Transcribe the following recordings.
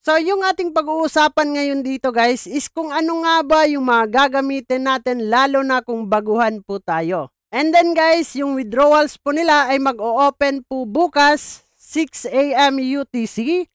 So yung ating pag-uusapan ngayon dito guys is kung ano nga ba yung mga gagamitin natin lalo na kung baguhan po tayo. And then guys, yung withdrawals po nila ay mag-o-open po bukas 6 AM UTC.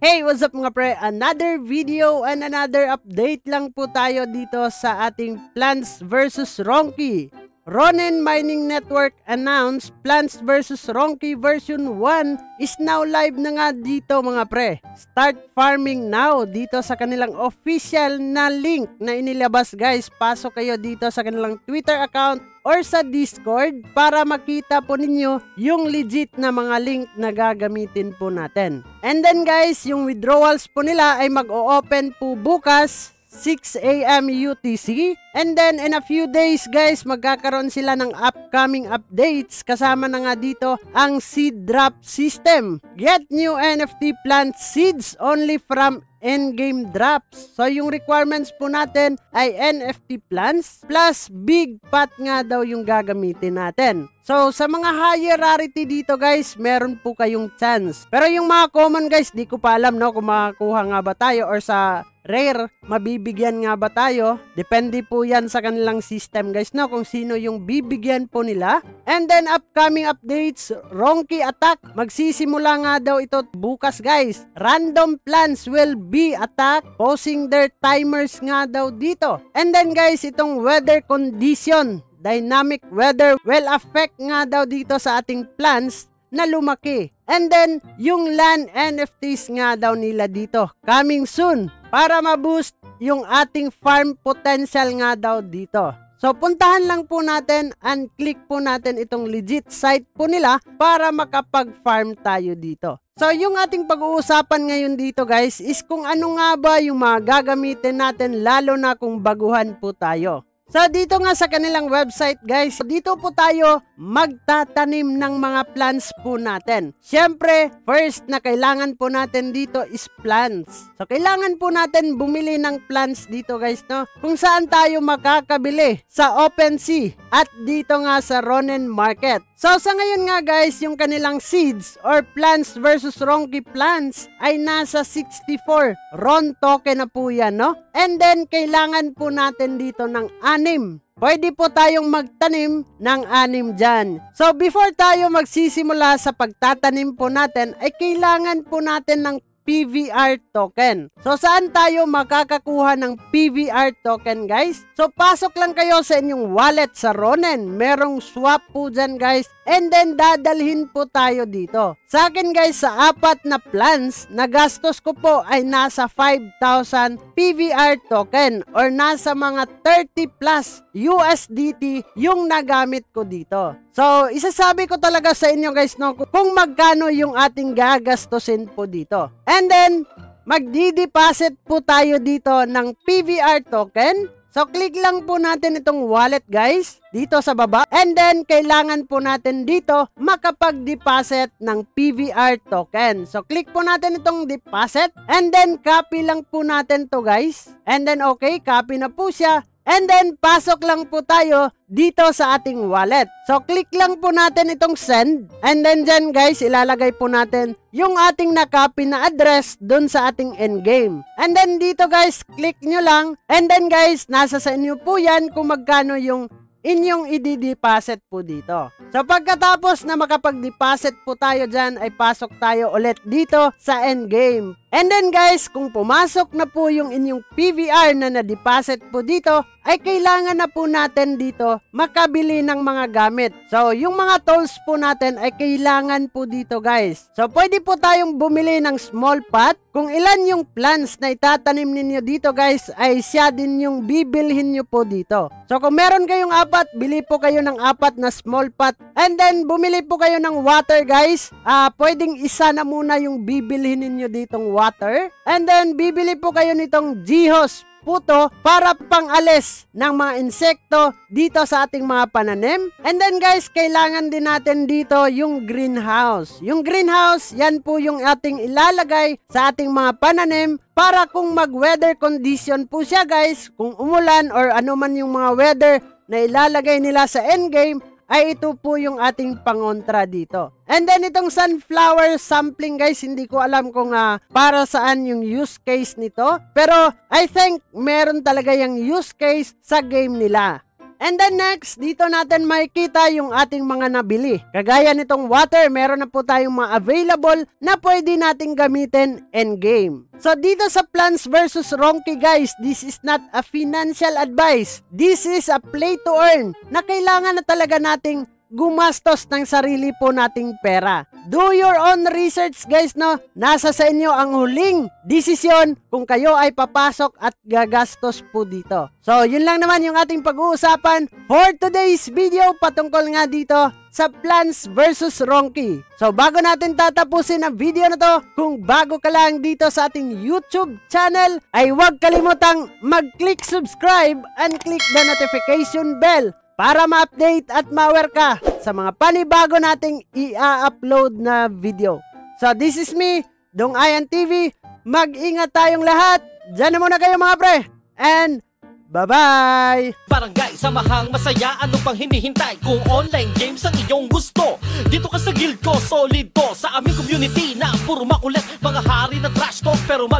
Hey, what's up mga pre? Another video and another update lang po tayo dito sa ating Plants vs Ronki. Ronin Mining Network announced Plants vs Ronki version 1 is now live na nga dito mga pre. Start farming now dito sa kanilang official na link na inilabas guys. Pasok kayo dito sa kanilang Twitter account or sa Discord para makita po ninyo yung legit na mga link na gagamitin po natin. And then guys, yung withdrawals po nila ay mag-o-open po bukas 6 AM UTC. And then in a few days guys, magkakaroon sila ng upcoming updates. Kasama na nga dito ang seed drop system. Get new NFT plant seeds only from endgame drops. So yung requirements po natin ay NFT plants plus big pot nga daw yung gagamitin natin. So sa mga higher rarity dito guys, meron po kayong chance. Pero yung mga common guys, di ko pa alam no kung makakuha nga ba tayo or sa rare, mabibigyan nga ba tayo? Depende po yan sa kanilang system guys no, kung sino yung bibigyan po nila. And then upcoming updates, Ronki attack, magsisimula nga daw ito bukas guys. Random plants will be attack, pausing their timers nga daw dito. And then guys, itong weather condition, dynamic weather will affect nga daw dito sa ating plants na lumaki. And then, yung land NFTs nga daw nila dito, coming soon, para ma-boost yung ating farm potential nga daw dito. So, puntahan lang po natin and click po natin itong legit site po nila para makapag-farm tayo dito. So, yung ating pag-uusapan ngayon dito guys is kung ano nga ba yung mga gagamitin natin lalo na kung baguhan po tayo. So, dito nga sa kanilang website guys, dito po tayo magtatanim ng mga plants po natin. Siyempre, first na kailangan po natin dito is plants. So, kailangan po natin bumili ng plants dito guys, no? Kung saan tayo makakabili sa OpenSea at dito nga sa Ronin Market. So, sa ngayon nga guys, yung kanilang seeds or Plants vs Ronki plants ay nasa 64 RON token na po yan, no? And then, kailangan po natin dito ng 6. Pwede po tayong magtanim ng 6 dyan. So, before tayo magsisimula sa pagtatanim po natin, ay kailangan po natin ng PVR token. So, saan tayo makakakuha ng PVR token, guys? So, pasok lang kayo sa inyong wallet sa Ronin. Merong swap po dyan, guys. And then, dadalhin po tayo dito. Sa akin, guys, sa 4 na plants, nagastos ko po ay nasa 5,000 PVR token or nasa mga 30 plus USDT yung nagamit ko dito. So, isasabi ko talaga sa inyo, guys, no, kung magkano yung ating gagastusin po dito. And then, magdi-deposit po tayo dito ng PVR token. So, click lang po natin itong wallet guys, dito sa baba. And then, kailangan po natin dito makapag-deposit ng PVR token. So, click po natin itong deposit. And then, copy lang po natin to guys. And then, okay, copy na po siya. And then, pasok lang po tayo dito sa ating wallet. So, click lang po natin itong send. And then dyan guys, ilalagay po natin yung ating nakopy na address dun sa ating endgame. And then dito guys, click nyo lang. And then guys, nasa sa inyo po yan kung magkano yung inyong i-deposit po dito. So, pagkatapos na makapag-deposit po tayo dyan, ay pasok tayo ulit dito sa endgame. And then guys, kung pumasok na po yung inyong PVR na na-deposit po dito, ay kailangan na po natin dito makabili ng mga gamit. So, yung mga tools po natin ay kailangan po dito guys. So, pwede po tayong bumili ng small pot. Kung ilan yung plants na itatanim ninyo dito guys, ay siya din yung bibilhin nyo po dito. So, kung meron kayong 4, bili po kayo ng 4 na small pot. And then, bumili po kayo ng water guys. Pwedeng isa na muna yung bibilhin ninyo ditong water. And then, bibili po kayo nitong G-Hose puto para pangalis ng mga insekto dito sa ating mga pananim. And then guys, kailangan din natin dito yung greenhouse. Yung greenhouse, yan po yung ating ilalagay sa ating mga pananim para kung mag-weather condition po siya guys, kung umulan or ano man yung mga weather na ilalagay nila sa endgame, ay ito po yung ating pangontra dito. And then itong sunflower sampling guys, hindi ko alam kung para saan yung use case nito. Pero I think meron talaga yung use case sa game nila. And then next, dito natin makikita yung ating mga nabili. Kagaya nitong water, meron na po tayong mga available na pwede nating gamitin in-game. So dito sa Plants vs. Ronky guys, this is not a financial advice. This is a play to earn na kailangan na talaga nating gumastos ng sarili po nating pera. Do your own research guys, no? Nasa sa inyo ang huling desisyon kung kayo ay papasok at gagastos po dito. So, yun lang naman yung ating pag-uusapan for today's video patungkol nga dito sa Plants vs. Ronky. So, bago natin tatapusin ang video na to, kung bago ka lang dito sa ating YouTube channel, ay huwag kalimutang mag-click subscribe and click the notification bell para ma-update at ma-aware ka sa mga panibago nating i-upload na video. So, this is me, Dong Ayan TV. Mag-ingat tayong lahat. Diyan na muna kayo mga pre. And, bye-bye! Barangay, samahang masaya, ano pang hinihintay? Kung online games ang iyong gusto, dito ka sa guild ko, solid to. Sa aming community na puro makulit, mga hari na trash talk pero